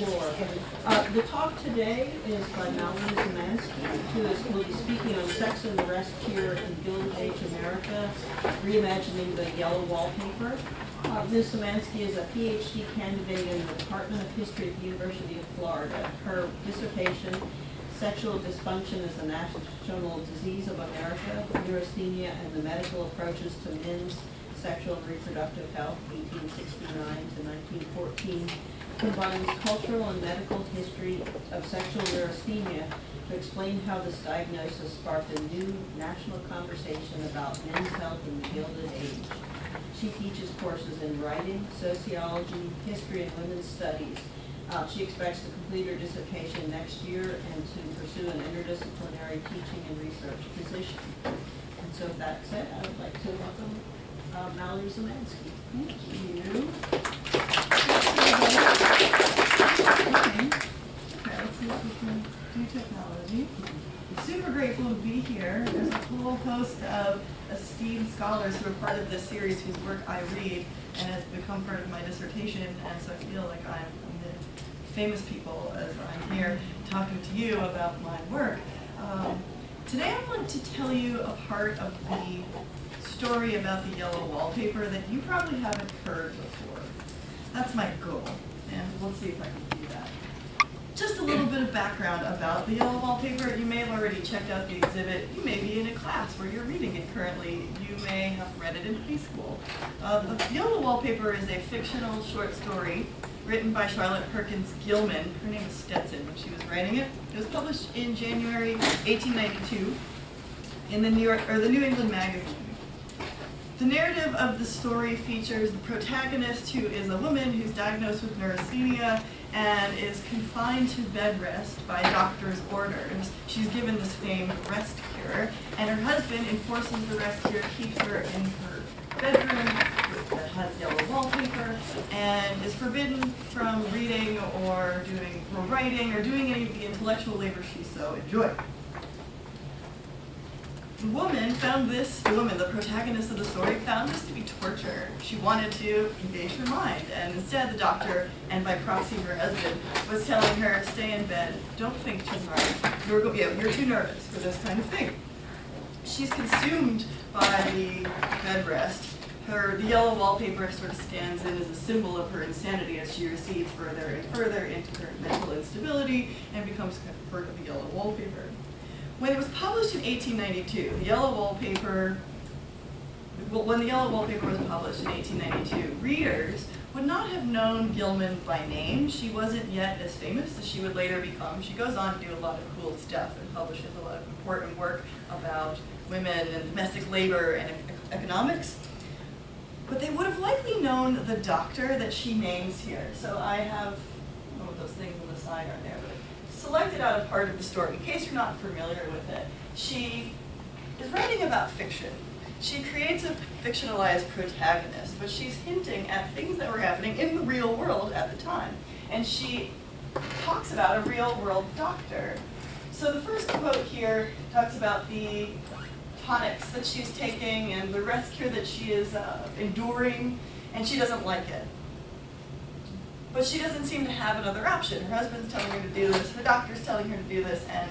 floor. The talk today is by Mallory Szymanski, who will be speaking on Sex and the Rest Cure in Gilded Age America, reimagining the yellow wallpaper. Ms. Szymanski is a PhD candidate in the Department of History at the University of Florida. Her dissertation, Sexual Dysfunction as a National Disease of America, Neurasthenia and the Medical Approaches to Men's Sexual and Reproductive Health, 1869 to 1914, combines cultural and medical history of sexual neurasthenia to explain how this diagnosis sparked a new national conversation about men's health in the Gilded Age. She teaches courses in writing, sociology, history, and women's studies. She expects to complete her dissertation next year and to pursue an interdisciplinary teaching and research position. And so with that said, I would like to welcome Mallory Szymanski. Thank you. Okay, let's see if we can do technology. I'm super grateful to be here. There's a whole host of esteemed scholars who are part of this series whose work I read and has become part of my dissertation, and so I feel like I'm the famous people as I'm here talking to you about my work. Today I want to tell you a part of the story about the yellow wallpaper that you probably haven't heard before. That's my goal, and we'll see if I can do that. Just a little bit of background about the yellow wallpaper. You may have already checked out the exhibit. You may be in a class where you're reading it currently. You may have read it in high school. The yellow wallpaper is a fictional short story written by Charlotte Perkins Gilman. Her name was Stetson when she was writing it. It was published in January 1892 in the New England Magazine. The narrative of the story features the protagonist, who is a woman who's diagnosed with neurasthenia and is confined to bed rest by doctor's orders. She's given this famed rest cure, and her husband enforces the rest cure, keeps her in her bedroom that has yellow wallpaper, and is forbidden from reading or writing or doing any of the intellectual labor she so enjoyed. The woman found this, the protagonist of the story, found this to be torture. She wanted to engage her mind, and instead the doctor, and by proxy her husband, was telling her, stay in bed, don't think too hard, you're too nervous for this kind of thing. She's consumed by the bed rest. The yellow wallpaper sort of stands in as a symbol of her insanity as she recedes further and further into her mental instability and becomes kind of part of the yellow wallpaper. When it was published in 1892, when the yellow wallpaper was published in 1892, readers would not have known Gilman by name. She wasn't yet as famous as she would later become. She goes on to do a lot of cool stuff and publishes a lot of important work about women and domestic labor and economics. But they would have likely known the doctor that she names here. So I have one of those things on the side are there. Selected out a part of the story, in case you're not familiar with it. She is writing about fiction. She creates a fictionalized protagonist, but she's hinting at things that were happening in the real world at the time. And she talks about a real world doctor. So the first quote here talks about the tonics that she's taking and the rest cure that she is enduring, and she doesn't like it. But she doesn't seem to have another option. Her husband's telling her to do this, her doctor's telling her to do this, and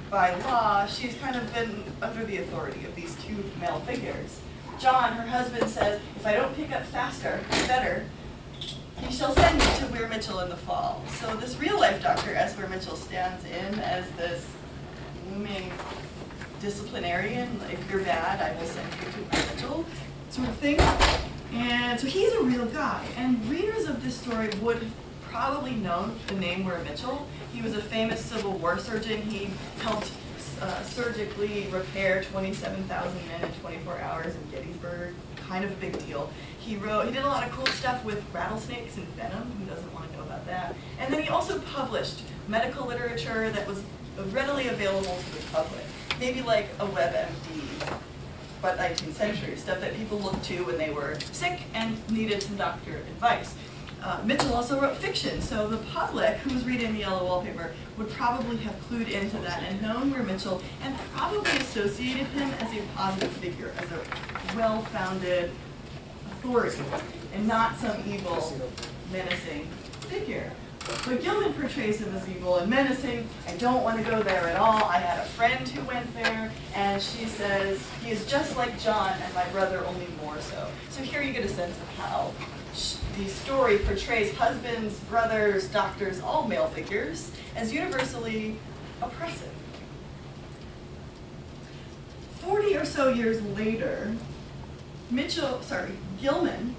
by law, she's kind of been under the authority of these two male figures. John, her husband, says, if I don't pick up faster, better, he shall send me to Weir Mitchell in the fall. So this real-life Dr. Esper Mitchell stands in as this looming disciplinarian. If you're bad, I will send you to Weir Mitchell, sort of thing. And so he's a real guy, and readers of this story would have probably known the name Weir Mitchell. He was a famous Civil War surgeon. He helped surgically repair 27,000 men in 24 hours in Gettysburg, kind of a big deal. He did a lot of cool stuff with rattlesnakes and venom. Who doesn't want to know about that? And then he also published medical literature that was readily available to the public, maybe like a WebMD, but 19th century, stuff that people looked to when they were sick and needed some doctor advice. Mitchell also wrote fiction, so the public who was reading the yellow wallpaper would probably have clued into that and known Weir Mitchell and probably associated him as a positive figure, as a well-founded authority, and not some evil, menacing figure. But Gilman portrays him as evil and menacing. I don't want to go there at all. I had a friend who went there, and she says, he is just like John and my brother, only more so. So here you get a sense of how the story portrays husbands, brothers, doctors, all male figures, as universally oppressive. 40 or so years later, Gilman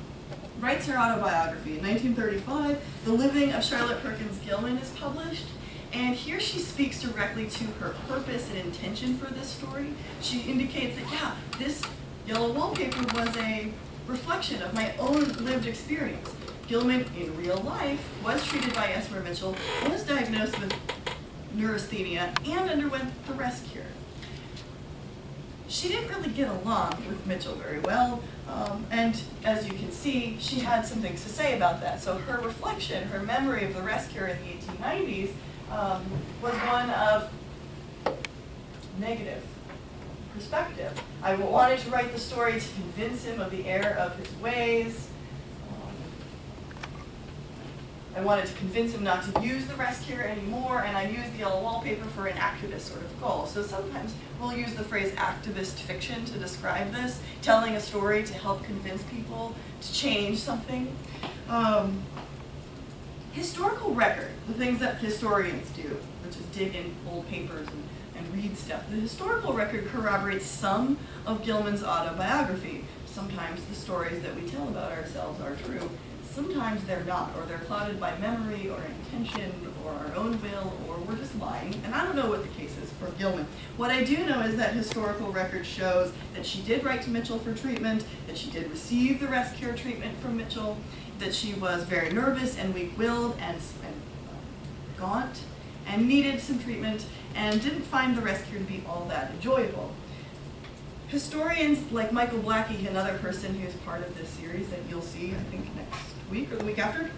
writes her autobiography. In 1935, The Living of Charlotte Perkins Gilman is published, and here she speaks directly to her purpose and intention for this story. She indicates that, yeah, this yellow wallpaper was a reflection of my own lived experience. Gilman, in real life, was treated by Esper Mitchell, was diagnosed with neurasthenia, and underwent the rest cure. She didn't really get along with Mitchell very well, and as you can see, she had some things to say about that. So her reflection, her memory of the rest cure in the 1890s was one of negative perspective. I wanted to write the story to convince him of the error of his ways. I wanted to convince him not to use the rest cure anymore, and I used the yellow wallpaper for an activist sort of goal. So sometimes we'll use the phrase activist fiction to describe this, telling a story to help convince people to change something. Historical record, the things that historians do, which is dig in old papers and read stuff. The historical record corroborates some of Gilman's autobiography. Sometimes the stories that we tell about ourselves are true. Sometimes they're not, or they're clouded by memory or intention or our own will, or we're just lying. And I don't know what the case is for Gilman. What I do know is that historical record shows that she did write to Mitchell for treatment, that she did receive the rest cure treatment from Mitchell, that she was very nervous and weak-willed and gaunt and needed some treatment and didn't find the rest cure to be all that enjoyable. Historians like Michael Blackie, another person who's part of this series that you'll see, I think, next week or the week after,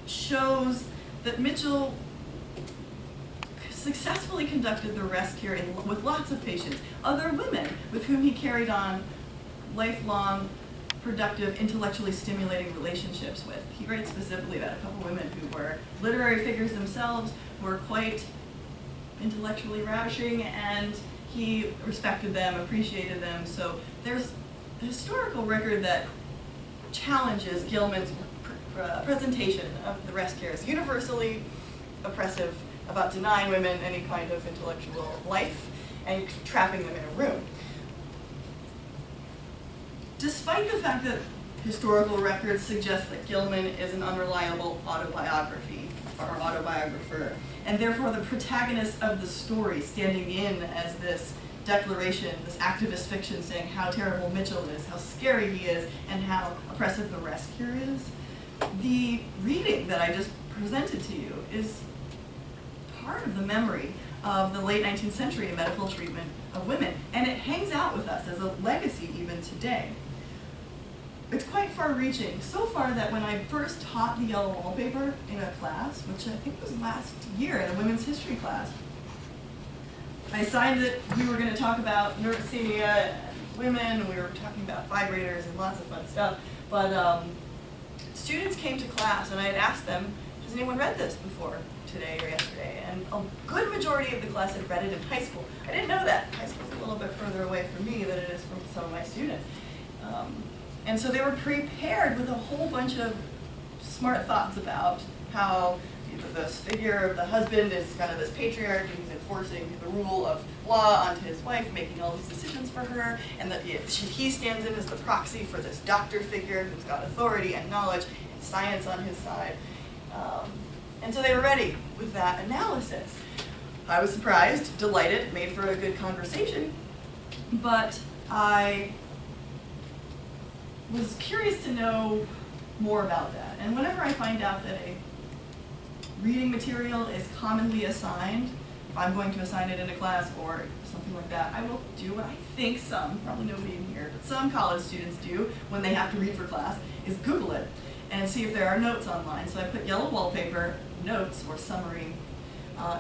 shows that Mitchell successfully conducted the rest cure with lots of patients, other women with whom he carried on lifelong, productive, intellectually stimulating relationships with. He writes specifically about a couple women who were literary figures themselves, who were quite intellectually ravishing, and he respected them, appreciated them. So there's a historical record that challenges Gilman's presentation of the rest cure as universally oppressive, about denying women any kind of intellectual life and trapping them in a room. Despite the fact that historical records suggest that Gilman is an unreliable autobiography or autobiographer, and therefore the protagonist of the story standing in as this declaration, this activist fiction saying how terrible Mitchell is, how scary he is, and how oppressive the rest cure is, the reading that I just presented to you is part of the memory of the late 19th century medical treatment of women, and it hangs out with us as a legacy even today. It's quite far-reaching, so far that when I first taught the yellow wallpaper in a class, which I think was last year in a women's history class, I decided that we were going to talk about neurasthenia and women, and we were talking about vibrators and lots of fun stuff, but students came to class and I had asked them, has anyone read this before today or yesterday? And a good majority of the class had read it in high school. I didn't know that. High school's a little bit further away from me than it is from some of my students. And so they were prepared with a whole bunch of smart thoughts about how this figure of the husband is kind of this patriarch, and he's enforcing the rule of law onto his wife, making all these decisions for her, and that he stands in as the proxy for this doctor figure who's got authority and knowledge and science on his side. And so they were ready with that analysis. I was surprised, delighted, it made for a good conversation, but I was curious to know more about that. And whenever I find out that a reading material is commonly assigned, if I'm going to assign it in a class or something like that, I will do what I think some, probably nobody in here, but some college students do when they have to read for class, is Google it and see if there are notes online. So I put yellow wallpaper, notes or summary,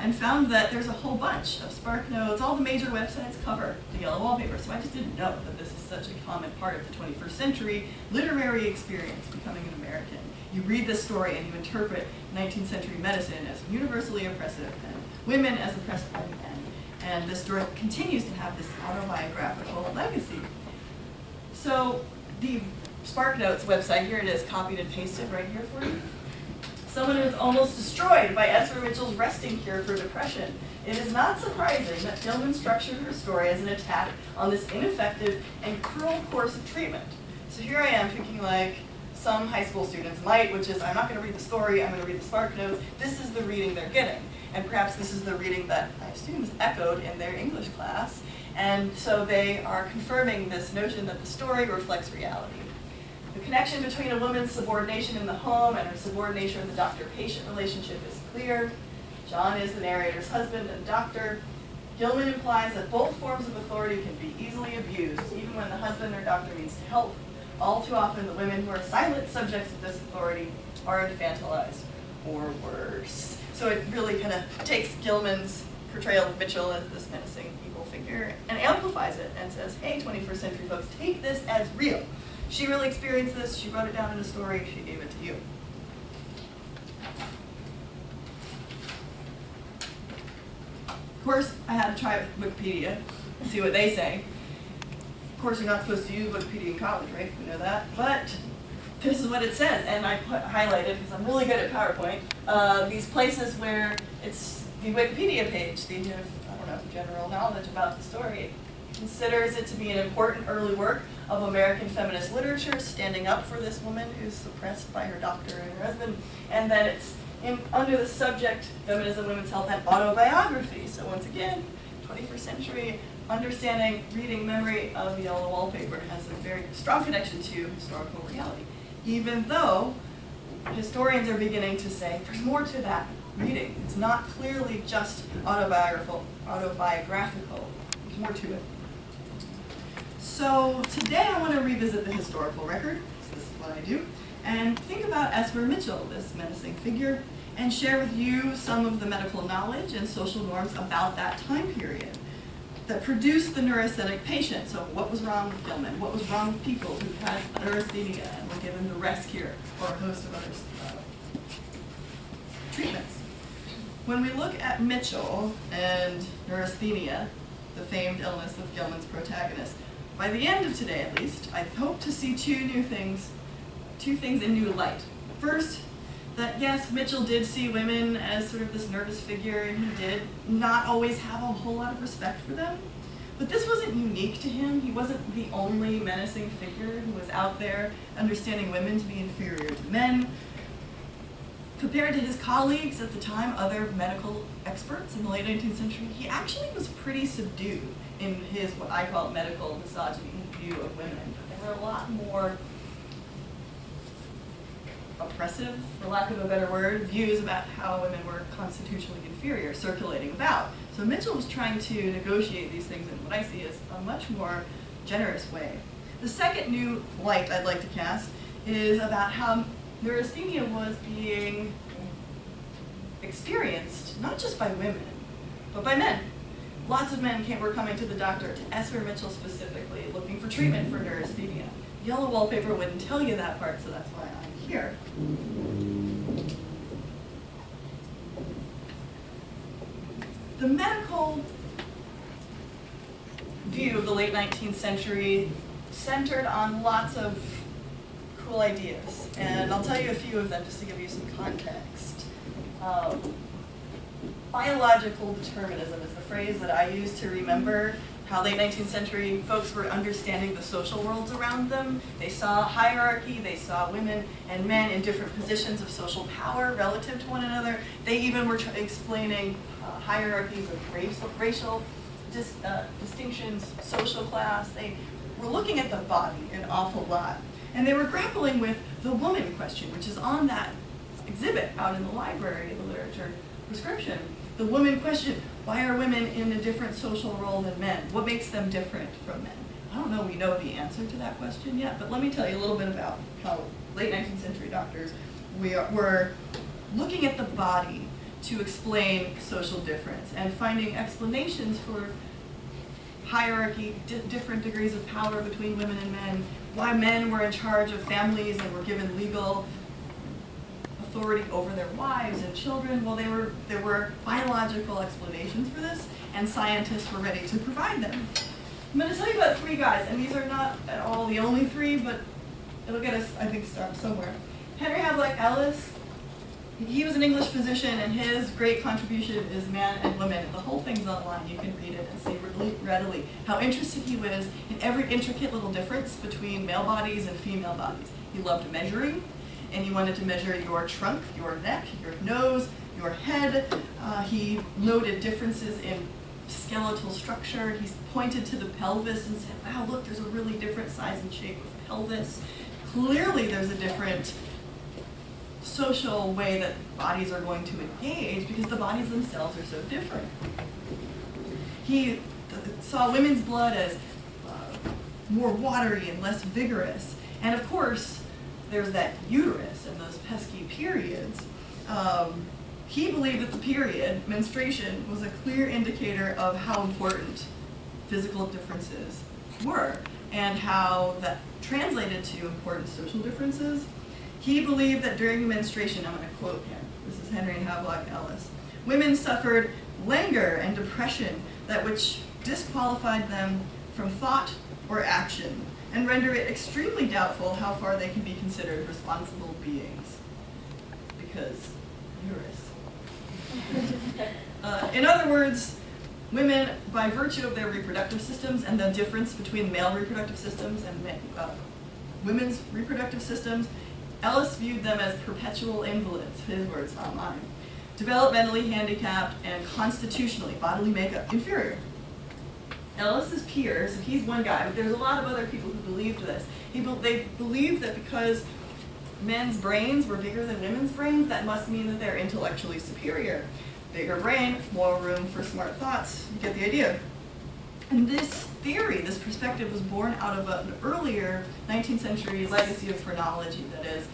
and found that there's a whole bunch of Spark Notes. All the major websites cover the yellow wallpaper, so I just didn't know that this is such a common part of the 21st century literary experience, becoming an American. You read this story and you interpret 19th century medicine as universally oppressive and women as oppressed by men. And this story continues to have this autobiographical legacy. So the SparkNotes website, here it is, copied and pasted right here for you. Someone who was almost destroyed by Esper Mitchell's resting cure for depression. It is not surprising that Gilman structured her story as an attack on this ineffective and cruel course of treatment. So here I am thinking like some high school students might, which is, I'm not going to read the story, I'm going to read the SparkNotes. This is the reading they're getting. And perhaps this is the reading that my students echoed in their English class. And so they are confirming this notion that the story reflects reality. The connection between a woman's subordination in the home and her subordination in the doctor-patient relationship is clear. John is the narrator's husband and doctor. Gilman implies that both forms of authority can be easily abused, even when the husband or doctor needs to help. All too often, the women who are silent subjects of this authority are infantilized, or worse. So it really kind of takes Gilman's portrayal of Mitchell as this menacing evil figure and amplifies it and says, hey, 21st century folks, take this as real. She really experienced this, she wrote it down in a story, she gave it to you. Of course, I had to try Wikipedia and see what they say. Of course, you're not supposed to use Wikipedia in college, right? We know that. But this is what it says, and I highlighted, because I'm really good at PowerPoint, these places where it's the Wikipedia page. They have, I don't know, general knowledge about the story. It considers it to be an important early work of American feminist literature, standing up for this woman who's suppressed by her doctor and her husband, and then it's under the subject, Feminism, Women's Health, and Autobiography. So once again, 21st century understanding, reading, memory of the Yellow Wallpaper has a very strong connection to historical reality. Even though historians are beginning to say, there's more to that reading. It's not clearly just autobiographical. There's more to it. So today I want to revisit the historical record. This is what I do. And think about Esper Mitchell, this menacing figure, and share with you some of the medical knowledge and social norms about that time period that produced the neurasthenic patient. So what was wrong with Gilman? What was wrong with people who had neurasthenia and were given the rest cure or a host of other treatments? When we look at Mitchell and neurasthenia, the famed illness of Gilman's protagonist, by the end of today at least, I hope to see two things in new light. First, that yes, Mitchell did see women as sort of this nervous figure, and he did not always have a whole lot of respect for them. But this wasn't unique to him. He wasn't the only menacing figure who was out there understanding women to be inferior to men. Compared to his colleagues at the time, other medical experts in the late 19th century, he actually was pretty subdued in his, what I call medical misogyny view of women. There were a lot more oppressive, for lack of a better word, views about how women were constitutionally inferior circulating about. So Mitchell was trying to negotiate these things in what I see as a much more generous way. The second new light I'd like to cast is about how neurasthenia was being experienced not just by women, but by men. Lots of men were coming to the doctor, to Esper Mitchell specifically, looking for treatment for neurasthenia. Yellow Wallpaper wouldn't tell you that part, so that's why I'm here. The medical view of the late 19th century centered on lots of cool ideas, and I'll tell you a few of them just to give you some context. Biological determinism is the phrase that I use to remember how late 19th century folks were understanding the social worlds around them. They saw hierarchy, they saw women and men in different positions of social power relative to one another. They even were explaining hierarchies of racial distinctions, social class. They were looking at the body an awful lot. And they were grappling with the woman question, which is on that exhibit out in the library, the literature prescription. The woman question, why are women in a different social role than men? What makes them different from men? I don't know we know the answer to that question yet, but let me tell you a little bit about how late 19th century doctors were looking at the body to explain social difference and finding explanations for hierarchy, different degrees of power between women and men, why men were in charge of families and were given legal authority over their wives and children. Well, there were biological explanations for this, and scientists were ready to provide them. I'm going to tell you about 3 guys, and these are not at all the only 3, but it'll get us, I think, somewhere. Henry Havelock Ellis, he was an English physician, and his great contribution is Man and Woman. The whole thing's online. You can read it and see really readily how interested he was in every intricate little difference between male bodies and female bodies. He loved measuring, and he wanted to measure your trunk, your neck, your nose, your head. He noted differences in skeletal structure. He pointed to the pelvis and said, wow, look, there's a really different size and shape of pelvis. Clearly there's a different social way that bodies are going to engage because the bodies themselves are so different. He saw women's blood as more watery and less vigorous. And of course, there's that uterus and those pesky periods. He believed that the period, menstruation, was a clear indicator of how important physical differences were and how that translated to important social differences. He believed that during menstruation, I'm going to quote him, this is Henry Havelock Ellis, women suffered languor and depression that which disqualified them from thought or action and render it extremely doubtful how far they can be considered responsible beings. Because uterus. In other words, women, by virtue of their reproductive systems and the difference between male reproductive systems and women's reproductive systems, Ellis viewed them as perpetual invalids, his words, not mine, developmentally handicapped and constitutionally, bodily makeup, inferior. Ellis's peers, he's one guy, but there's a lot of other people who believed this. They believed that because men's brains were bigger than women's brains, that must mean that they're intellectually superior. Bigger brain, more room for smart thoughts. You get the idea. And this theory, this perspective, was born out of an earlier 19th century legacy of phrenology, that is,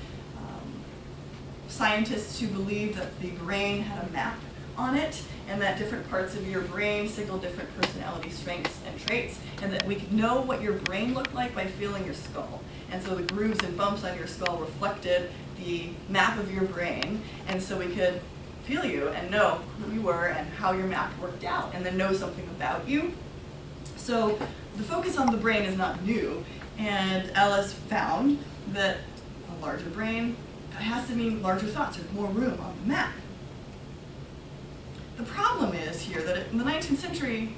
scientists who believed that the brain had a map on it, and that different parts of your brain signal different personality strengths and traits, and that we could know what your brain looked like by feeling your skull. And so the grooves and bumps on your skull reflected the map of your brain, and so we could feel you and know who you were and how your map worked out, and then know something about you. So the focus on the brain is not new, and Ellis found that a larger brain has to mean larger thoughts, or more room on the map. The problem is here that in the 19th century,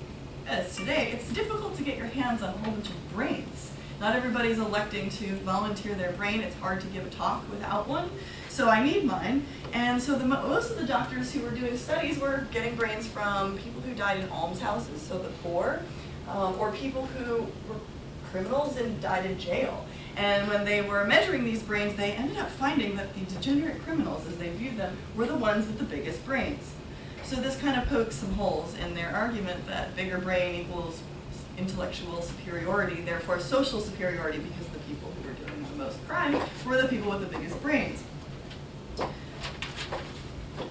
as today, it's difficult to get your hands on a whole bunch of brains. Not everybody's electing to volunteer their brain. It's hard to give a talk without one. So I need mine. And so most of the doctors who were doing studies were getting brains from people who died in almshouses, so the poor, or people who were criminals and died in jail. And when they were measuring these brains, they ended up finding that the degenerate criminals, as they viewed them, were the ones with the biggest brains. So this kind of pokes some holes in their argument that bigger brain equals intellectual superiority, therefore social superiority, because the people who were doing the most crime were the people with the biggest brains.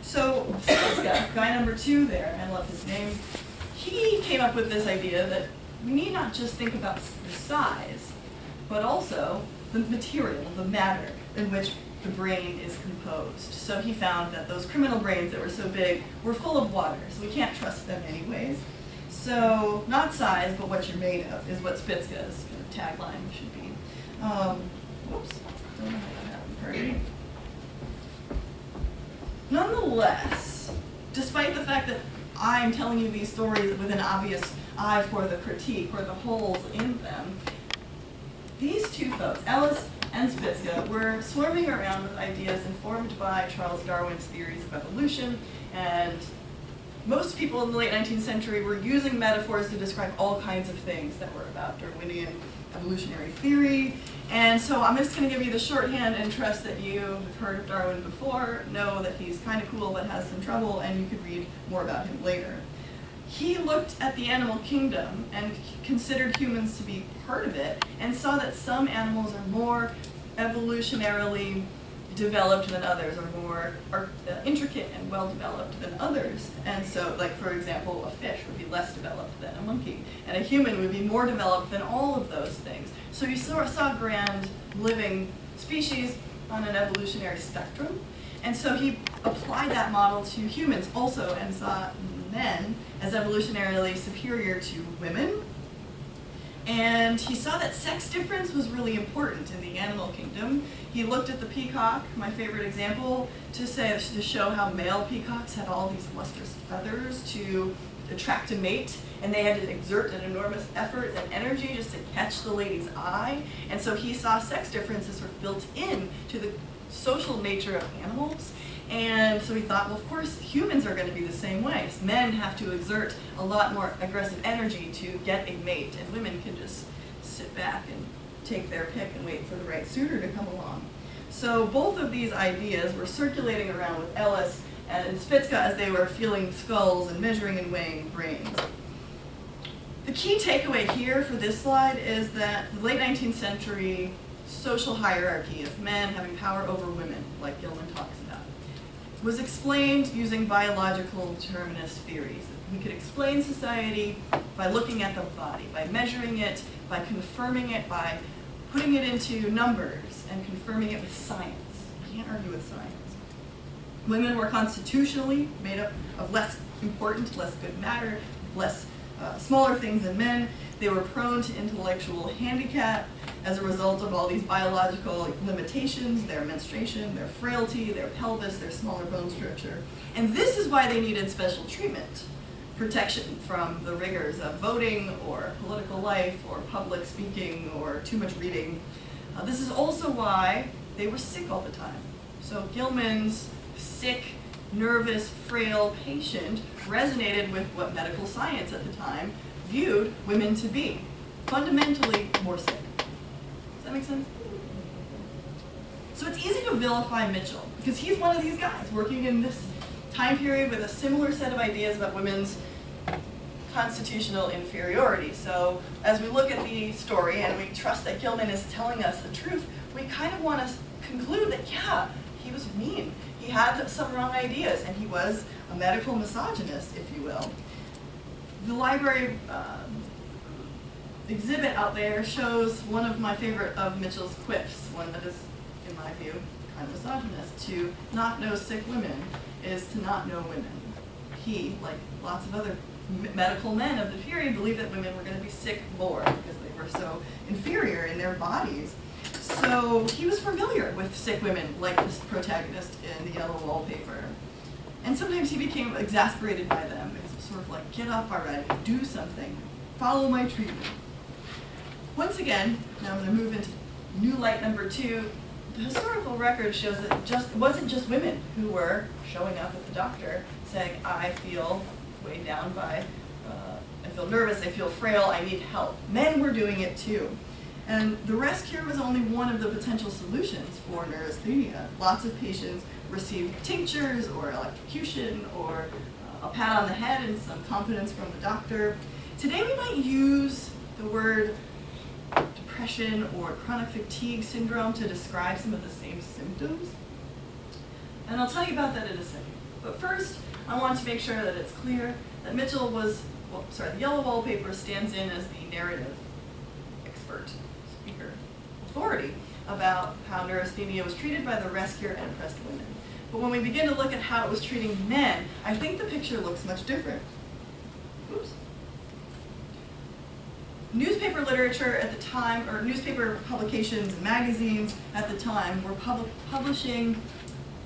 So Spitzka, guy number 2 there, I love his name, he came up with this idea that we need not just think about the size, but also the material, the matter in which the brain is composed. So he found that those criminal brains that were so big were full of water, so we can't trust them anyways. So not size, but what you're made of is what Spitzka's kind of tagline should be. Whoops, don't know how that happened. Nonetheless, despite the fact that I'm telling you these stories with an obvious eye for the critique or the holes in them, these two folks, Ellis and Spitzka, were swarming around with ideas informed by Charles Darwin's theories of evolution, and most people in the late 19th century were using metaphors to describe all kinds of things that were about Darwinian evolutionary theory. And so I'm just going to give you the shorthand and trust that you have heard of Darwin before, know that he's kind of cool but has some trouble, and you could read more about him later. He looked at the animal kingdom and considered humans to be part of it, and saw that some animals are more evolutionarily developed than others, or more intricate and well-developed than others. And so, like, for example, a fish would be less developed than a monkey, and a human would be more developed than all of those things. So you saw grand living species on an evolutionary spectrum, And so he applied that model to humans also and saw men as evolutionarily superior to women. And he saw that sex difference was really important in the animal kingdom. He looked at the peacock, my favorite example, to show how male peacocks had all these lustrous feathers to attract a mate, and they had to exert an enormous effort and energy just to catch the lady's eye. And so he saw sex differences sort of built in to the social nature of animals. And so he thought, well, of course, humans are going to be the same way. Men have to exert a lot more aggressive energy to get a mate, and women can just sit back and take their pick and wait for the right suitor to come along. So both of these ideas were circulating around with Ellis and Spitzka as they were feeling skulls and measuring and weighing brains. The key takeaway here for this slide is that the late 19th century social hierarchy of men having power over women, like Gilman talks about, was explained using biological determinist theories. We could explain society by looking at the body, by measuring it, by confirming it, by putting it into numbers and confirming it with science. You can't argue with science. Women were constitutionally made up of less important, less good matter, less smaller things than men. They were prone to intellectual handicap as a result of all these biological limitations, their menstruation, their frailty, their pelvis, their smaller bone structure. And this is why they needed special treatment, protection from the rigors of voting or political life or public speaking or too much reading. This is also why they were sick all the time. So Gilman's sick, nervous, frail patient resonated with what medical science at the time viewed women to be, fundamentally more sick. Does that make sense? So it's easy to vilify Mitchell, because he's one of these guys working in this time period with a similar set of ideas about women's constitutional inferiority. So as we look at the story and we trust that Gilman is telling us the truth, we kind of want to conclude that, yeah, he was mean. He had some wrong ideas, and he was a medical misogynist, if you will. The library exhibit out there shows one of my favorite of Mitchell's quips, one that is, in my view, kind of misogynist. To not know sick women is to not know women. He, like lots of other medical men of the period, believed that women were going to be sick more because they were so inferior in their bodies. So he was familiar with sick women, like this protagonist in The Yellow Wallpaper. And sometimes he became exasperated by them. It was sort of like, get up already, do something, follow my treatment. Once again, now I'm going to move into new light number 2. The historical record shows that it wasn't just women who were showing up at the doctor saying, I feel weighed down by, I feel nervous, I feel frail, I need help. Men were doing it too. And the rest cure was only one of the potential solutions for neurasthenia. Lots of patients received tinctures or electrocution or a pat on the head and some confidence from the doctor. Today we might use the word depression or chronic fatigue syndrome to describe some of the same symptoms. And I'll tell you about that in a second. But first, I want to make sure that it's clear that Mitchell was, the Yellow Wallpaper stands in as the narrative expert, speaker, authority about how neurasthenia was treated by the rescuer and oppressed women. But when we begin to look at how it was treating men, I think the picture looks much different. Oops. Newspaper literature at the time, or newspaper publications and magazines at the time, were publishing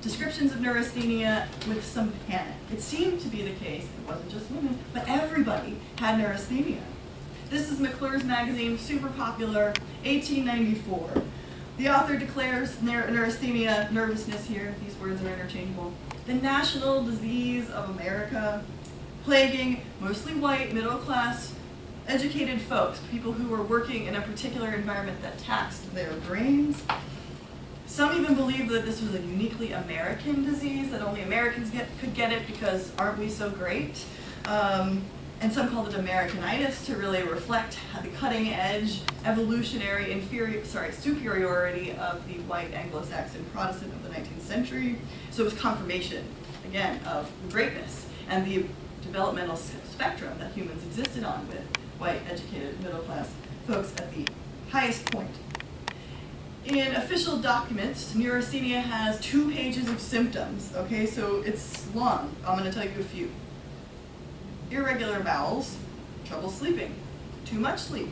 descriptions of neurasthenia with some panic. It seemed to be the case, it wasn't just women, but everybody had neurasthenia. This is McClure's magazine, super popular, 1894. The author declares neurasthenia, nervousness here, these words are interchangeable, the national disease of America, plaguing mostly white, middle-class, educated folks, people who were working in a particular environment that taxed their brains. Some even believed that this was a uniquely American disease, that only Americans could get it because aren't we so great? And some called it Americanitis to really reflect the cutting-edge evolutionary superiority of the white Anglo-Saxon Protestant of the 19th century. So it was confirmation, again, of the greatness and the developmental spectrum that humans existed on, with white, educated, middle-class folks at the highest point. In official documents, neurasthenia has 2 pages of symptoms, okay, so it's long. I'm going to tell you a few. Irregular bowels, trouble sleeping, too much sleep,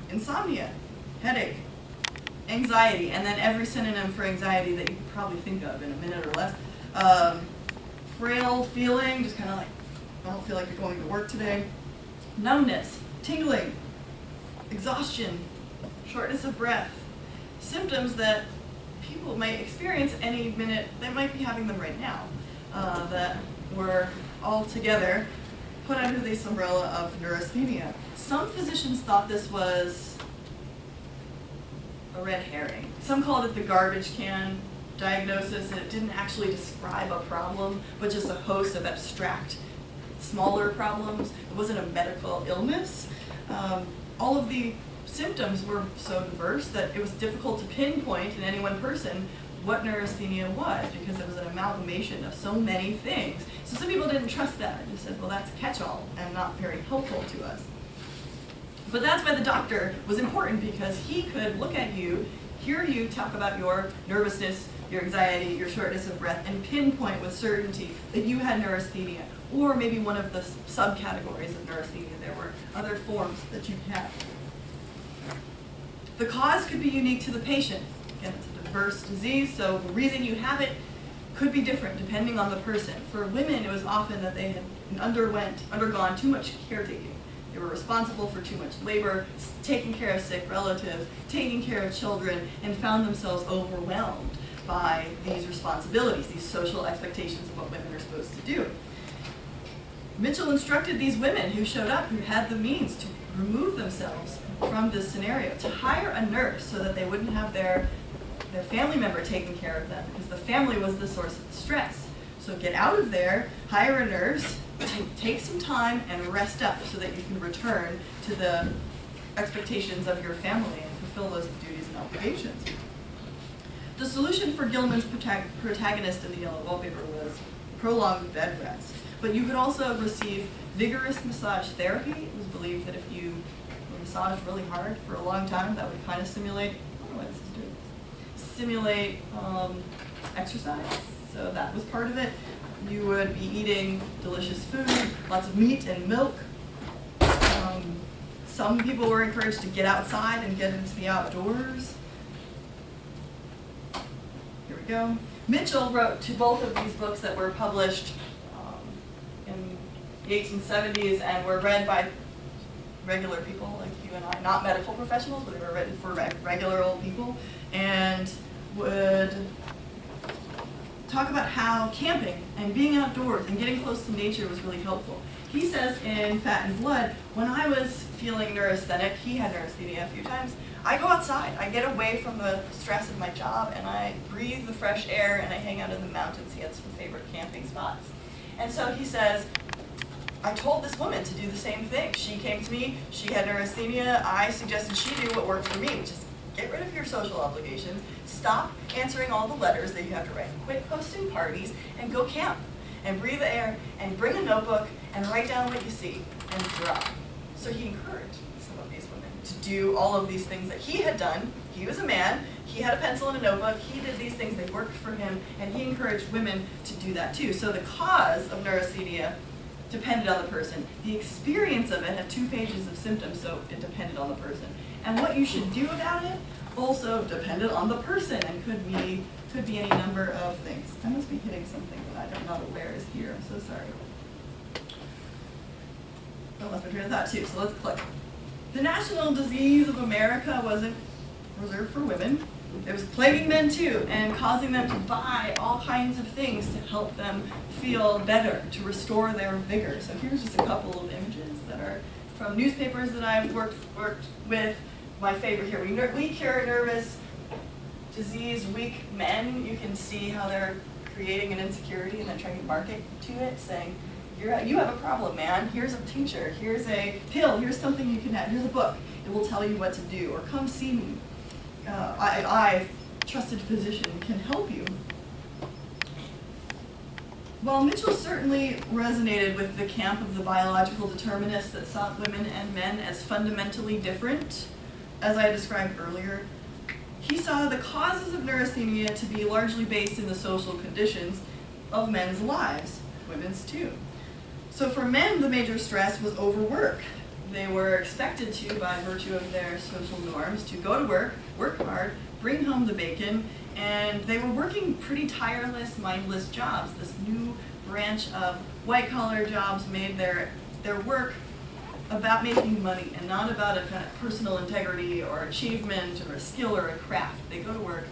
insomnia, headache, anxiety, and then every synonym for anxiety that you could probably think of in a minute or less. Frail feeling, just kind of like, I don't feel like you're going to work today. Numbness, tingling, exhaustion, shortness of breath. Symptoms that people might experience any minute. They might be having them right now, that were all together put under this umbrella of neurasthenia. Some physicians thought this was a red herring. Some called it the garbage can diagnosis, and it didn't actually describe a problem, but just a host of abstract, smaller problems. It wasn't a medical illness. All of the symptoms were so diverse that it was difficult to pinpoint in any one person what neurasthenia was, because it was an amalgamation of so many things. So some people didn't trust that and just said, well, that's a catch-all and not very helpful to us. But that's why the doctor was important, because he could look at you, hear you talk about your nervousness, your anxiety, your shortness of breath, and pinpoint with certainty that you had neurasthenia, or maybe one of the subcategories of neurasthenia. There were other forms that you had. The cause could be unique to the patient. Again, it's a diverse disease, so the reason you have it could be different depending on the person. For women, it was often that they had undergone too much caretaking. They were responsible for too much labor, taking care of sick relatives, taking care of children, and found themselves overwhelmed by these responsibilities, these social expectations of what women are supposed to do. Mitchell instructed these women who showed up, who had the means to remove themselves from this scenario, to hire a nurse so that they wouldn't have their family member taking care of them, because the family was the source of stress. So get out of there, hire a nurse, take some time and rest up so that you can return to the expectations of your family and fulfill those duties and obligations. The solution for Gilman's protagonist in the Yellow Wallpaper was prolonged bed rest. But you could also receive vigorous massage therapy. It was believed that if you were massaged really hard for a long time, that would kind of simulate, I don't know what this is doing, simulate exercise. So that was part of it. You would be eating delicious food, lots of meat and milk. Some people were encouraged to get outside and get into the outdoors. Here we go. Mitchell wrote to both of these books that were published in the 1870s and were read by regular people like you and I, not medical professionals, but they were written for regular old people, and would talk about how camping and being outdoors and getting close to nature was really helpful. He says in Fat and Blood, when I was feeling neurasthenic, he had neurasthenia a few times, I go outside, I get away from the stress of my job, and I breathe the fresh air, and I hang out in the mountains. He had some favorite camping spots. And so he says, I told this woman to do the same thing. She came to me, she had neurasthenia, I suggested she do what worked for me, which is get rid of your social obligations, stop answering all the letters that you have to write, quit hosting parties, and go camp, and breathe the air, and bring a notebook, and write down what you see, and draw. So he encouraged some of these women to do all of these things that he had done. He was a man, he had a pencil and a notebook, he did these things, they worked for him, and he encouraged women to do that too. So the cause of neurasthenia depended on the person. The experience of it had 2 pages of symptoms, so it depended on the person. And what you should do about it also depended on the person and could be any number of things. I must be hitting something that I'm not aware is here. I'm so sorry. I lost my train of thought too, so let's click. The national disease of America wasn't reserved for women. It was plaguing men too, and causing them to buy all kinds of things to help them feel better, to restore their vigor. So here's just a couple of images that are from newspapers that I've worked with. My favorite here, we cure nervous disease weak men. You can see how they're creating an insecurity and then trying to market to it, saying, you have a problem, man. Here's a tincture, here's a pill, here's something you can have, here's a book. It will tell you what to do, or come see me. I, trusted physician, can help you. While Mitchell certainly resonated with the camp of the biological determinists that saw women and men as fundamentally different, as I described earlier, he saw the causes of neurasthenia to be largely based in the social conditions of men's lives, women's too. So for men, the major stress was overwork. They were expected to, by virtue of their social norms, to go to work hard, bring home the bacon, and they were working pretty tireless, mindless jobs. This new branch of white-collar jobs made their work about making money and not about a kind of personal integrity or achievement or a skill or a craft. They go to work,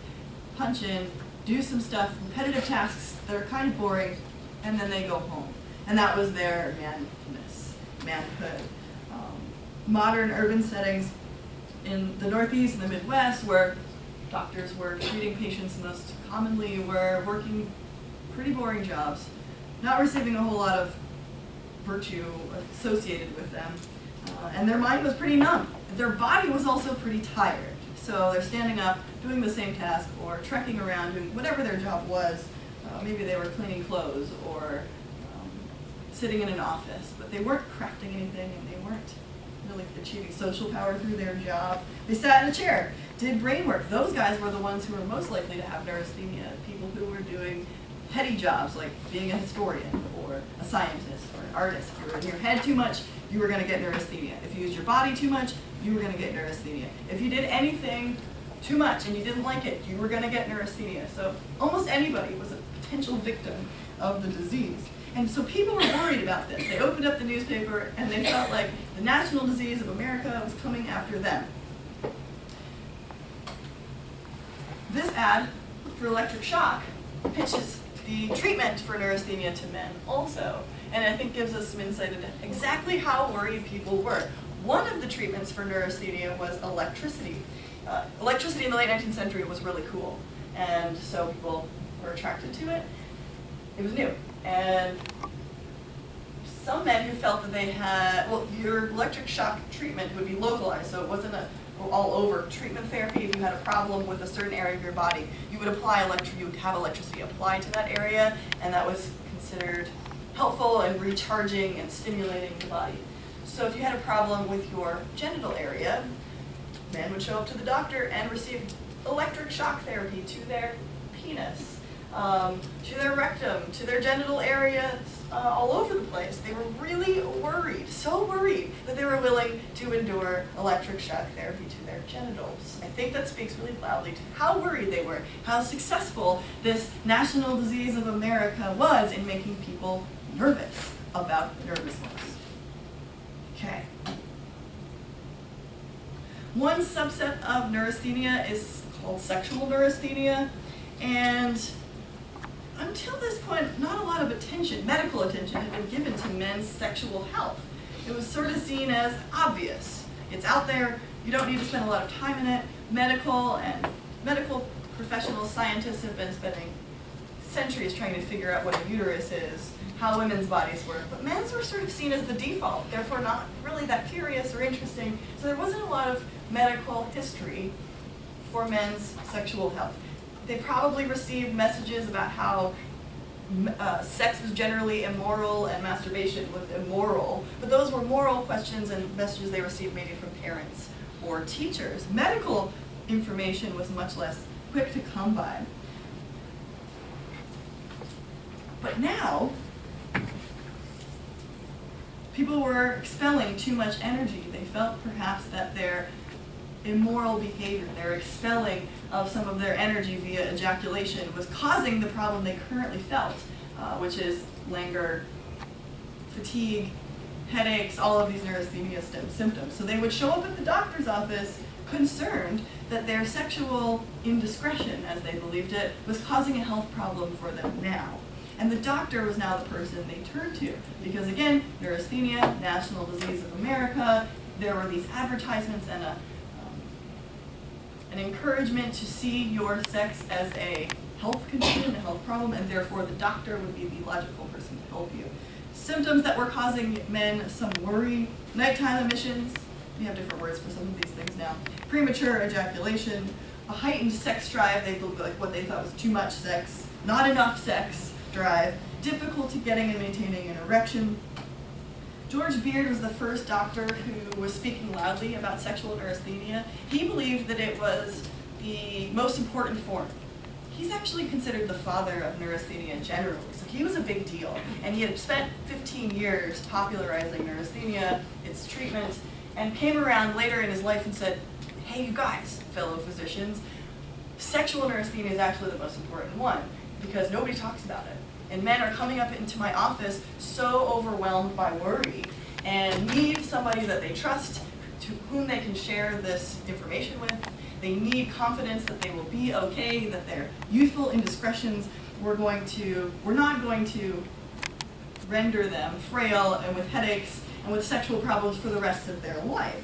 punch in, do some stuff, repetitive tasks that are kind of boring, and then they go home. And that was their manhood. Modern urban settings in the Northeast and the Midwest, where doctors were treating patients most commonly, were working pretty boring jobs, not receiving a whole lot of virtue associated with them. And their mind was pretty numb. Their body was also pretty tired. So they're standing up, doing the same task, or trekking around, doing whatever their job was. Maybe they were cleaning clothes or sitting in an office, but they weren't crafting anything, and they weren't really achieving social power through their job. They sat in a chair, did brain work. Those guys were the ones who were most likely to have neurasthenia, people who were doing petty jobs like being a historian or a scientist or an artist. If you were in your head too much, you were going to get neurasthenia. If you used your body too much, you were going to get neurasthenia. If you did anything too much and you didn't like it, you were going to get neurasthenia. So almost anybody was a potential victim of the disease. And so people were worried about this. They opened up the newspaper and they felt like the national disease of America was coming after them. This ad for electric shock pitches the treatment for neurasthenia to men also, and I think gives us some insight into exactly how worried people were. One of the treatments for neurasthenia was electricity. Electricity in the late 19th century was really cool, and so people were attracted to it. It was new, and some men who felt that they had, well, your electric shock treatment would be localized, so it wasn't a all-over treatment therapy. If you had a problem with a certain area of your body, you would you would have electricity applied to that area, and that was considered helpful and recharging and stimulating the body. So if you had a problem with your genital area, men would show up to the doctor and receive electric shock therapy to their penis, to their rectum, to their genital areas, all over the place. They were really worried, so worried, that they were willing to endure electric shock therapy to their genitals. I think that speaks really loudly to how worried they were, how successful this national disease of America was in making people nervous about nervousness. Okay. One subset of neurasthenia is called sexual neurasthenia, and until this point, not a lot of attention, medical attention, had been given to men's sexual health. It was sort of seen as obvious. It's out there, you don't need to spend a lot of time in it. Medical professional scientists have been spending centuries trying to figure out what a uterus is, how women's bodies work, but men's were sort of seen as the default, therefore not really that curious or interesting, so there wasn't a lot of medical history for men's sexual health. They probably received messages about how sex was generally immoral and masturbation was immoral, but those were moral questions and messages they received maybe from parents or teachers. Medical information was much less quick to come by. But now, people were expelling too much energy. They felt perhaps that their immoral behavior, their expelling of some of their energy via ejaculation was causing the problem they currently felt, which is languor, fatigue, headaches, all of these neurasthenia symptoms. So they would show up at the doctor's office concerned that their sexual indiscretion, as they believed it, was causing a health problem for them now. And the doctor was now the person they turned to, because again, neurasthenia, national disease of America, there were these advertisements and an encouragement to see your sex as a health condition, a health problem, and therefore the doctor would be the logical person to help you. Symptoms that were causing men some worry: nighttime emissions, we have different words for some of these things now, premature ejaculation, a heightened sex drive, like what they thought was too much sex, not enough sex drive, difficulty getting and maintaining an erection. George Beard was the first doctor who was speaking loudly about sexual neurasthenia. He believed that it was the most important form. He's actually considered the father of neurasthenia generally, so he was a big deal. And he had spent 15 years popularizing neurasthenia, its treatment, and came around later in his life and said, hey, you guys, fellow physicians, sexual neurasthenia is actually the most important one because nobody talks about it. And men are coming up into my office so overwhelmed by worry and need somebody that they trust, to whom they can share this information with. They need confidence that they will be okay, that their youthful indiscretions we're not going to render them frail and with headaches and with sexual problems for the rest of their life.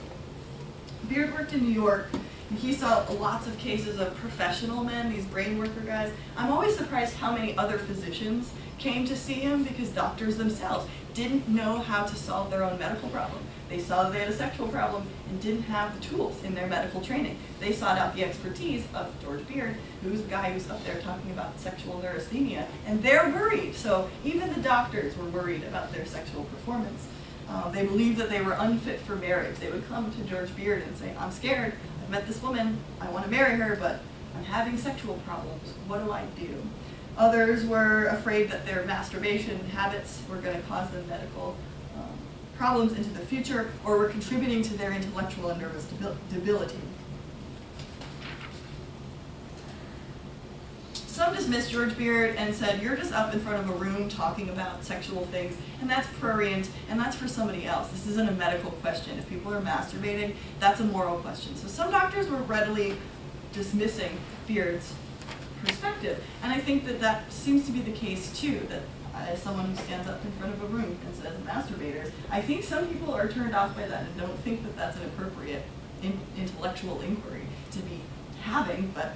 Beard worked in New York, and he saw lots of cases of professional men, these brain worker guys. I'm always surprised how many other physicians came to see him because doctors themselves didn't know how to solve their own medical problem. They saw that they had a sexual problem and didn't have the tools in their medical training. They sought out the expertise of George Beard, who's the guy who's up there talking about sexual neurasthenia, and they're worried. So even the doctors were worried about their sexual performance. They believed that they were unfit for marriage. They would come to George Beard and say, I'm scared, I've met this woman, I want to marry her, but I'm having sexual problems. What do I do? Others were afraid that their masturbation habits were going to cause them medical problems into the future, or were contributing to their intellectual and nervous debility. Some dismissed George Beard and said, you're just up in front of a room talking about sexual things, and that's prurient, and that's for somebody else. This isn't a medical question. If people are masturbating, that's a moral question. So some doctors were readily dismissing Beard's perspective, and I think that that seems to be the case too, that as someone who stands up in front of a room and says masturbators, I think some people are turned off by that and don't think that that's an appropriate intellectual inquiry to be having, but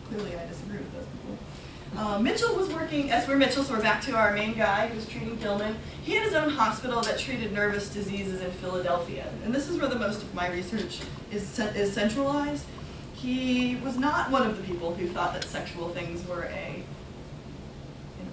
clearly I disagree with those people. Mitchell was working, Esper Mitchell, so we're back to our main guy who's treating Gilman. He had his own hospital that treated nervous diseases in Philadelphia, and this is where the most of my research is centralized. He was not one of the people who thought that sexual things were an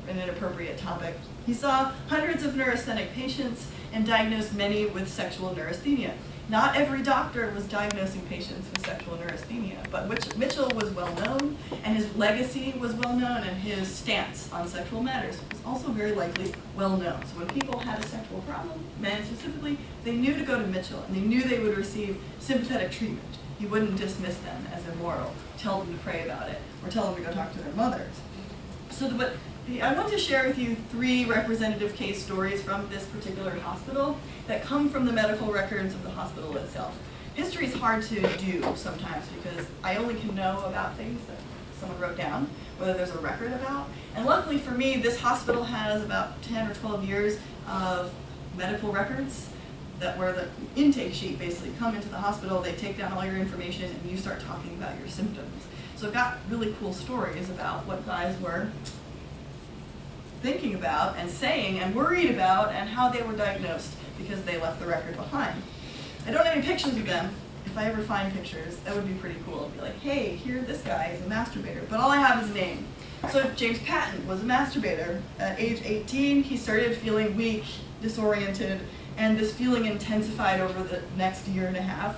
inappropriate topic. He saw hundreds of neurasthenic patients and diagnosed many with sexual neurasthenia. Not every doctor was diagnosing patients with sexual neurasthenia, but Mitchell was well known, and his legacy was well known, and his stance on sexual matters was also very likely well known. So when people had a sexual problem, men specifically, they knew to go to Mitchell, and they knew they would receive sympathetic treatment. He wouldn't dismiss them as immoral, tell them to pray about it, or tell them to go talk to their mothers. I want to share with you 3 representative case stories from this particular hospital that come from the medical records of the hospital itself. History is hard to do sometimes because I only can know about things that someone wrote down, whether there's a record about. And luckily for me, this hospital has about 10 or 12 years of medical records that where the intake sheet basically come into the hospital, they take down all your information, and you start talking about your symptoms. So I've got really cool stories about what guys were thinking about and saying and worried about and how they were diagnosed because they left the record behind. I don't have any pictures of them. If I ever find pictures, that would be pretty cool. I'd be like, hey, here this guy is a masturbator, but all I have is a name. So James Patton was a masturbator. At age 18, he started feeling weak, disoriented, and this feeling intensified over the next year and a half.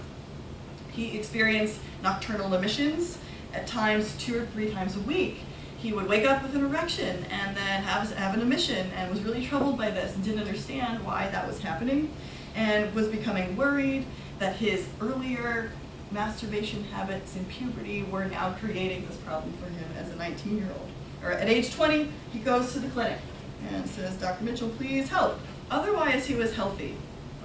He experienced nocturnal emissions, at times 2 or 3 times a week. He would wake up with an erection and then have an emission, and was really troubled by this and didn't understand why that was happening, and was becoming worried that his earlier masturbation habits in puberty were now creating this problem for him as a 19-year-old. Or at age 20, he goes to the clinic and says, Dr. Mitchell, please help. Otherwise, he was healthy.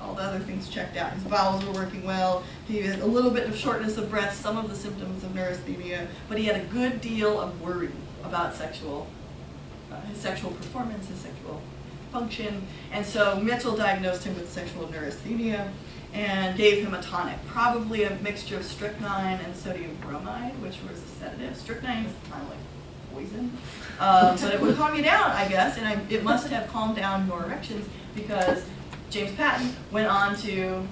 All the other things checked out. His bowels were working well. He had a little bit of shortness of breath, some of the symptoms of neurasthenia, but he had a good deal of worry about his sexual performance, his sexual function. And so Mitchell diagnosed him with sexual neurasthenia and gave him a tonic, probably a mixture of strychnine and sodium bromide, which was a sedative. Strychnine is kind of like poison, but it would calm you down, I guess, and it must have calmed down your erections because James Patton went on to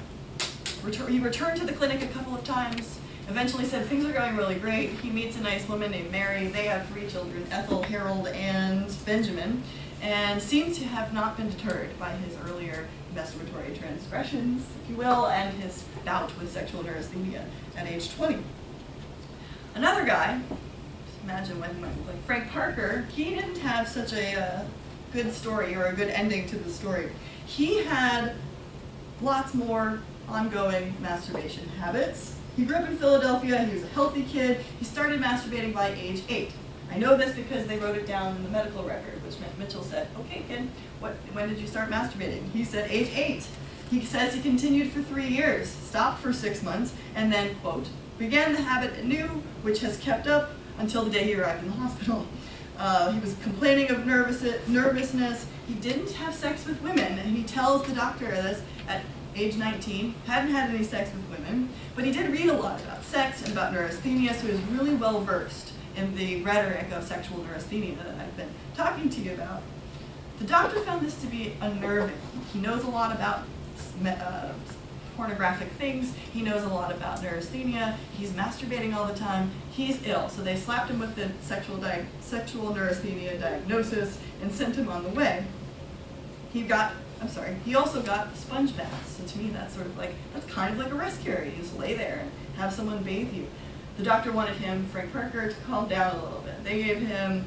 returned to the clinic a couple of times, eventually said things are going really great. He meets a nice woman named Mary. They have 3 children, Ethel, Harold, and Benjamin, and seems to have not been deterred by his earlier masturbatory transgressions, if you will, and his bout with sexual neurasthenia at age 20. Another guy, just imagine when like Frank Parker, he didn't have such a good story or a good ending to the story. He had lots more ongoing masturbation habits. He grew up in Philadelphia, he was a healthy kid. He started masturbating by age 8. I know this because they wrote it down in the medical record, which Mitchell said, okay kid, when did you start masturbating? He said age 8. He says he continued for 3 years, stopped for 6 months, and then, quote, began the habit anew, which has kept up until the day he arrived in the hospital. He was complaining of nervousness. He didn't have sex with women, and he tells the doctor this at age 19, hadn't had any sex with women, but he did read a lot about sex and about neurasthenia, so he was really well versed in the rhetoric of sexual neurasthenia that I've been talking to you about. The doctor found this to be unnerving. He knows a lot about pornographic things. He knows a lot about neurasthenia. He's masturbating all the time. He's ill. So they slapped him with the sexual neurasthenia diagnosis and sent him on the way. He also got sponge baths. So to me, that's kind of like a rest cure. You just lay there and have someone bathe you. The doctor wanted him, Frank Parker, to calm down a little bit. They gave him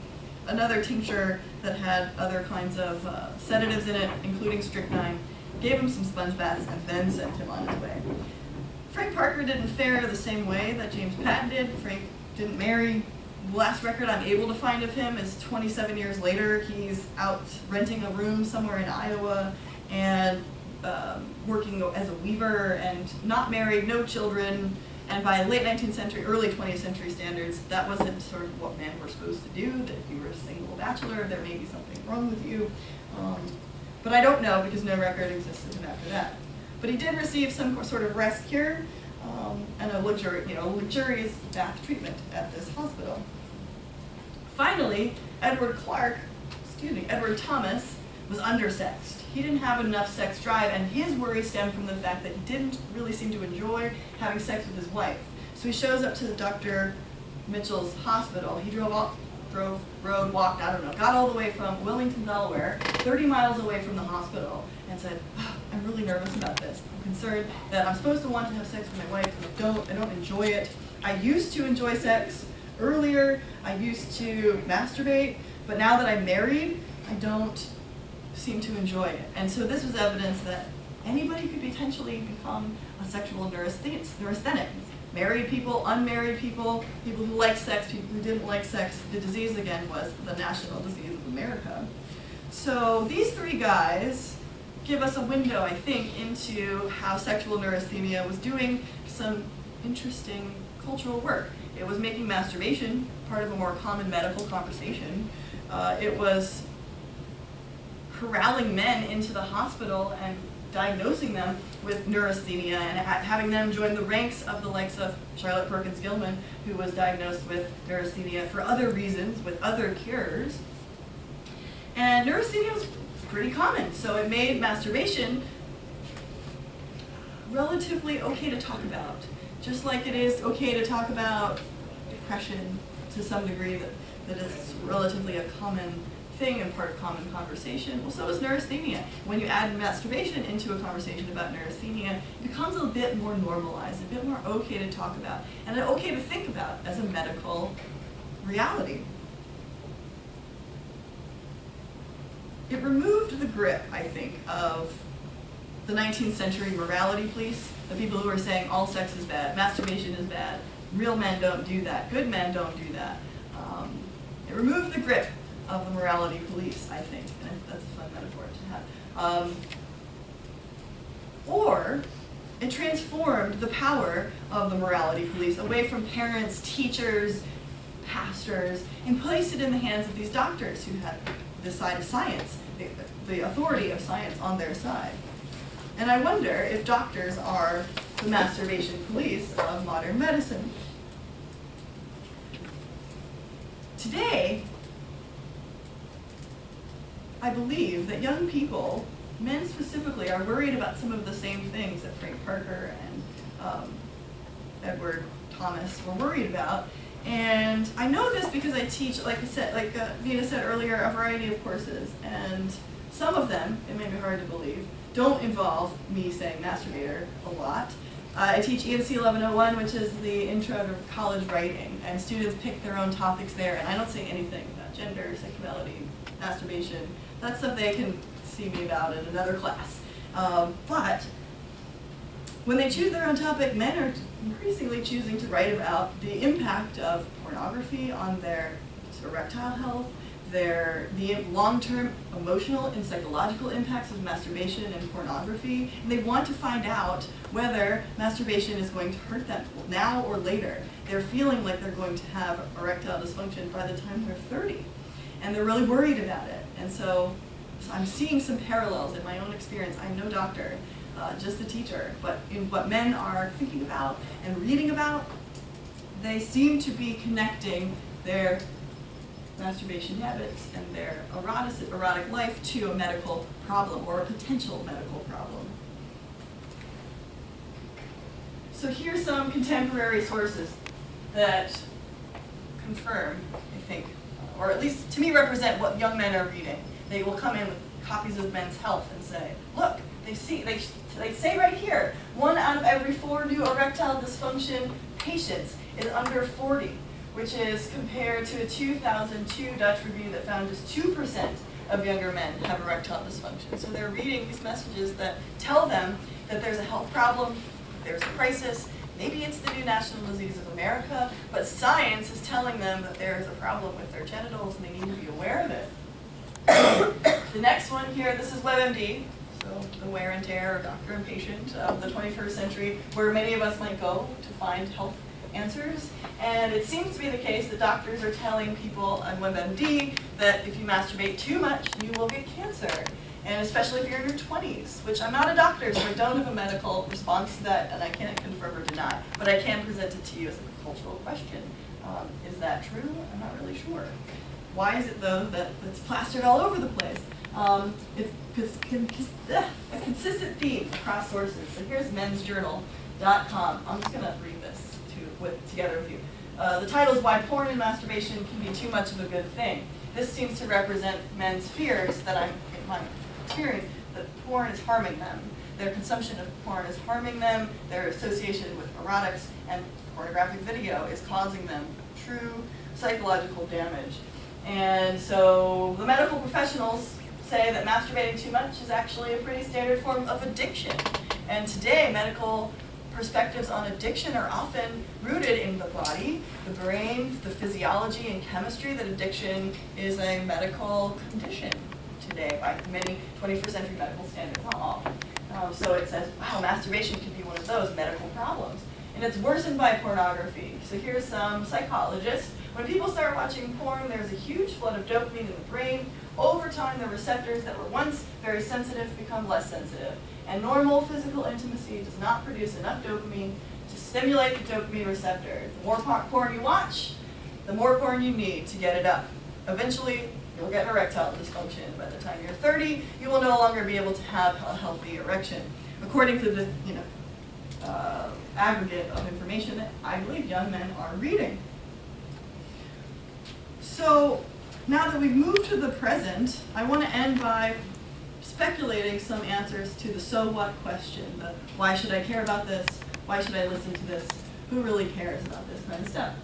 another tincture that had other kinds of sedatives in it, including strychnine, gave him some sponge baths, and then sent him on his way. Frank Parker didn't fare the same way that James Patton did. Frank didn't marry. The last record I'm able to find of him is 27 years later. He's out renting a room somewhere in Iowa and working as a weaver and not married, no children. And by late 19th century, early 20th century standards, that wasn't sort of what men were supposed to do, that if you were a single bachelor, there may be something wrong with you. But I don't know because no record existed after that. But he did receive some sort of rest cure and a luxurious bath treatment at this hospital. Finally, Edward Thomas was undersexed. He didn't have enough sex drive, and his worry stemmed from the fact that he didn't really seem to enjoy having sex with his wife. So he shows up to Dr. Mitchell's hospital. He walked, I don't know, got all the way from Wilmington, Delaware, 30 miles away from the hospital, and said, oh, I'm really nervous about this. I'm concerned that I'm supposed to want to have sex with my wife, and I don't enjoy it. I used to enjoy sex earlier. I used to masturbate, but now that I'm married, I don't seem to enjoy it. And so this was evidence that anybody could potentially become a sexual neurasthenic. Married people, unmarried people, people who liked sex, people who didn't like sex. The disease, again, was the national disease of America. So these three guys give us a window, I think, into how sexual neurasthenia was doing some interesting cultural work. It was making masturbation part of a more common medical conversation. It was corralling men into the hospital and diagnosing them with neurasthenia and having them join the ranks of the likes of Charlotte Perkins Gilman, who was diagnosed with neurasthenia for other reasons, with other cures. And neurasthenia was pretty common, so it made masturbation relatively okay to talk about. Just like it is okay to talk about depression to some degree, that is relatively a common thing and part of common conversation. Well, so is neurasthenia. When you add masturbation into a conversation about neurasthenia, it becomes a bit more normalized, a bit more okay to talk about, and okay to think about as a medical reality. It removed the grip, I think, of the 19th century morality police, the people who were saying all sex is bad, masturbation is bad, real men don't do that, good men don't do that. It removed the grip of the morality police, I think, and that's a fun metaphor to have. Or it transformed the power of the morality police away from parents, teachers, pastors, and placed it in the hands of these doctors who had the side of science, the authority of science on their side. And I wonder if doctors are the masturbation police of modern medicine. Today, I believe that young people, men specifically, are worried about some of the same things that Frank Parker and Edward Thomas were worried about. And I know this because I teach, like Vina said earlier, a variety of courses. And some of them, it may be hard to believe, don't involve me saying masturbator a lot. I teach ENC 1101, which is the intro to college writing, and students pick their own topics there, and I don't say anything about gender, sexuality, masturbation. That's stuff they can see me about in another class. But when they choose their own topic, men are increasingly choosing to write about the impact of pornography on their erectile health, the long-term emotional and psychological impacts of masturbation and pornography, and they want to find out whether masturbation is going to hurt them now or later. They're feeling like they're going to have erectile dysfunction by the time they're 30, and they're really worried about it. And so I'm seeing some parallels in my own experience. I'm no doctor, just a teacher, but in what men are thinking about and reading about, they seem to be connecting their masturbation habits and their erotic life to a medical problem or a potential medical problem. So here's some contemporary sources that confirm, I think, or at least to me represent what young men are reading. They will come in with copies of Men's Health and say, look, they say right here, 1 out of every 4 new erectile dysfunction patients is under 40. Which is compared to a 2002 Dutch review that found just 2% of younger men have erectile dysfunction. So they're reading these messages that tell them that there's a health problem, there's a crisis, maybe it's the new national disease of America, but science is telling them that there's a problem with their genitals and they need to be aware of it. The next one here, this is WebMD, so the wear and tear, or doctor and patient of the 21st century, where many of us might go to find health answers. And it seems to be the case that doctors are telling people on WebMD that if you masturbate too much, you will get cancer. And especially if you're in your 20s, which I'm not a doctor, so I don't have a medical response to that, and I can't confirm or deny. But I can present it to you as a cultural question. Is that true? I'm not really sure. Why is it, though, that it's plastered all over the place? It's a consistent theme across sources. So here's mensjournal.com. I'm just going to read this together with you. The title is Why Porn and Masturbation Can Be Too Much of a Good Thing. This seems to represent men's fears that in my experience, that porn is harming them. Their consumption of porn is harming them, their association with erotics and pornographic video is causing them true psychological damage. And so the medical professionals say that masturbating too much is actually a pretty standard form of addiction. And today, medical perspectives on addiction are often rooted in the body, the brain, the physiology and chemistry, that addiction is a medical condition today by many 21st century medical standards, not all. So it says, wow, masturbation could be one of those medical problems. And it's worsened by pornography. So here's some psychologists. When people start watching porn, there's a huge flood of dopamine in the brain. Over time, the receptors that were once very sensitive become less sensitive. And normal physical intimacy does not produce enough dopamine to stimulate the dopamine receptor. The more porn you watch, the more porn you need to get it up. Eventually, you'll get erectile dysfunction. By the time you're 30, you will no longer be able to have a healthy erection. According to the aggregate of information that I believe young men are reading. So now that we've moved to the present, I want to end by speculating some answers to the so what question, the why should I care about this, why should I listen to this, who really cares about this kind of stuff.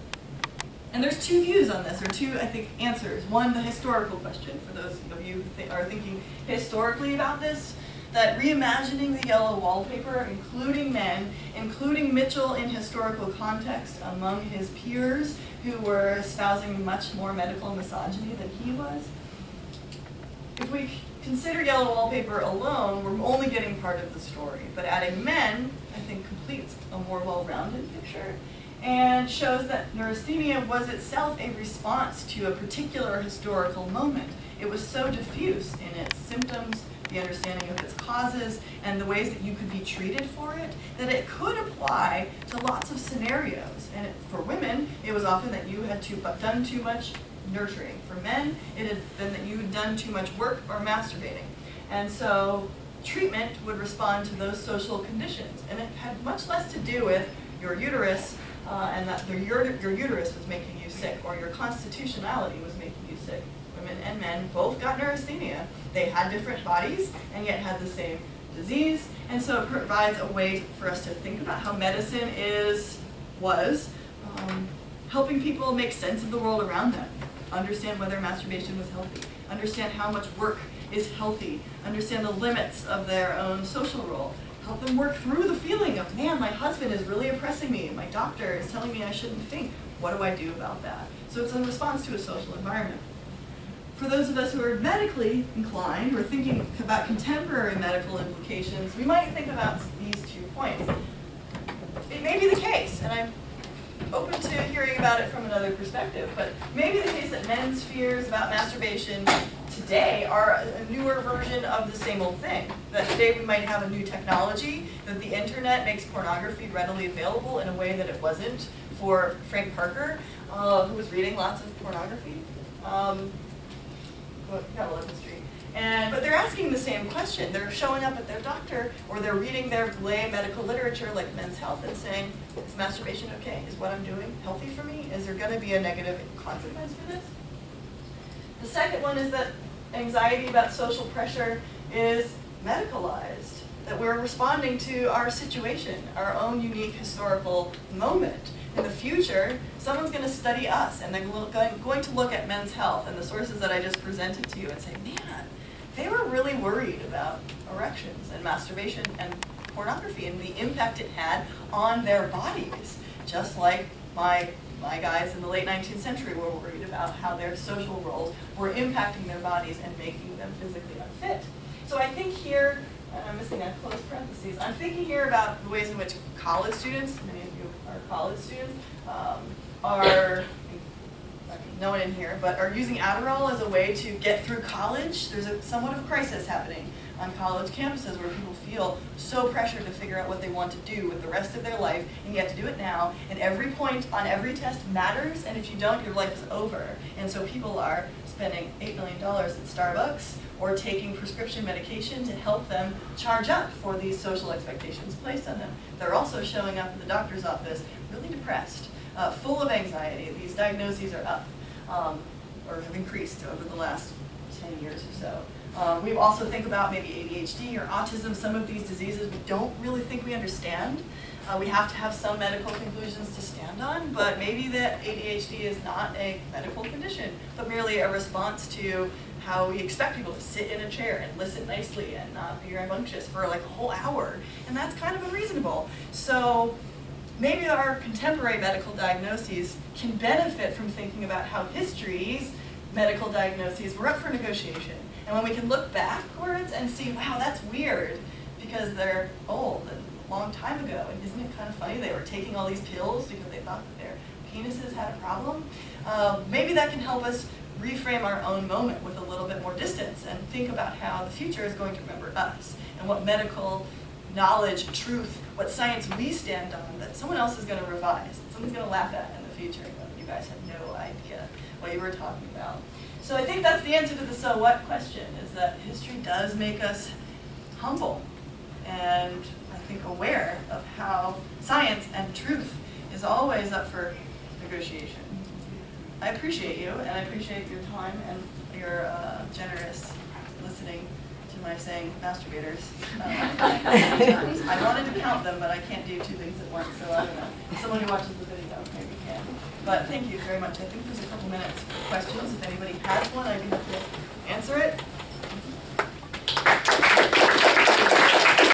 And there's two views on this, or two, I think, answers. One, the historical question, for those of you who are thinking historically about this, that reimagining the yellow wallpaper, including men, including Mitchell in historical context among his peers who were espousing much more medical misogyny than he was. If we consider yellow wallpaper alone, we're only getting part of the story. But adding men, I think, completes a more well-rounded picture and shows that neurasthenia was itself a response to a particular historical moment. It was so diffuse in its symptoms, the understanding of its causes, and the ways that you could be treated for it, that it could apply to lots of scenarios. And for women, it was often that you had done too much nurturing. For men, it had been that you had done too much work or masturbating. And so treatment would respond to those social conditions. And it had much less to do with your uterus and that your uterus was making you sick, or your constitutionality was making you sick. Women and men both got neurasthenia. They had different bodies and yet had the same disease. And so it provides a way for us to think about how medicine was helping people make sense of the world around them, understand whether masturbation was healthy, understand how much work is healthy, understand the limits of their own social role, help them work through the feeling of, man, my husband is really oppressing me, my doctor is telling me I shouldn't think, what do I do about that? So it's a response to a social environment. For those of us who are medically inclined, or thinking about contemporary medical implications, we might think about these 2 points. It may be the case, and I'm open to hearing about it from another perspective, but maybe the case that men's fears about masturbation today are a newer version of the same old thing. That today we might have a new technology, that the internet makes pornography readily available in a way that it wasn't for Frank Parker, who was reading lots of pornography. Catalogue history. But they're asking the same question. They're showing up at their doctor, or they're reading their lay medical literature like Men's Health and saying, is masturbation okay? Is what I'm doing healthy for me? Is there going to be a negative consequence for this? The second one is that anxiety about social pressure is medicalized, that we're responding to our situation, our own unique historical moment. In the future, someone's going to study us, and they're going to look at Men's Health and the sources that I just presented to you and say, man, they were really worried about erections and masturbation and pornography and the impact it had on their bodies, just like my guys in the late 19th century were worried about how their social roles were impacting their bodies and making them physically unfit. So I think here, and I'm missing a close parentheses, I'm thinking here about the ways in which college students, many of you are college students, are, no one in here, but are using Adderall as a way to get through college. There's somewhat of a crisis happening on college campuses where people feel so pressured to figure out what they want to do with the rest of their life, and you have to do it now, and every point on every test matters, and if you don't, your life is over. And so people are spending $8 million at Starbucks or taking prescription medication to help them charge up for these social expectations placed on them. They're also showing up in the doctor's office really depressed, full of anxiety. These diagnoses are up, or have increased over the last 10 years or so. We also think about maybe ADHD or autism, some of these diseases we don't really think we understand. We have to have some medical conclusions to stand on, but maybe that ADHD is not a medical condition, but merely a response to how we expect people to sit in a chair and listen nicely and not be rambunctious for like a whole hour, and that's kind of unreasonable. So maybe our contemporary medical diagnoses can benefit from thinking about how history's medical diagnoses were up for negotiation. And when we can look backwards and see, wow, that's weird, because they're old and a long time ago, and isn't it kind of funny they were taking all these pills because they thought that their penises had a problem? Maybe that can help us reframe our own moment with a little bit more distance and think about how the future is going to remember us and what medical knowledge, truth, what science we stand on that someone else is going to revise, that someone's going to laugh at in the future, but you guys had no idea what you were talking about. So I think that's the answer to the so what question, is that history does make us humble and I think aware of how science and truth is always up for negotiation. I appreciate you, and I appreciate your time and your generous listening to my saying masturbators. I wanted to count them, but I can't do two things at once, so I don't know. Someone who watches the video maybe can. But thank you very much. I think there's a couple minutes for questions. If anybody has one, I'd be happy to answer it.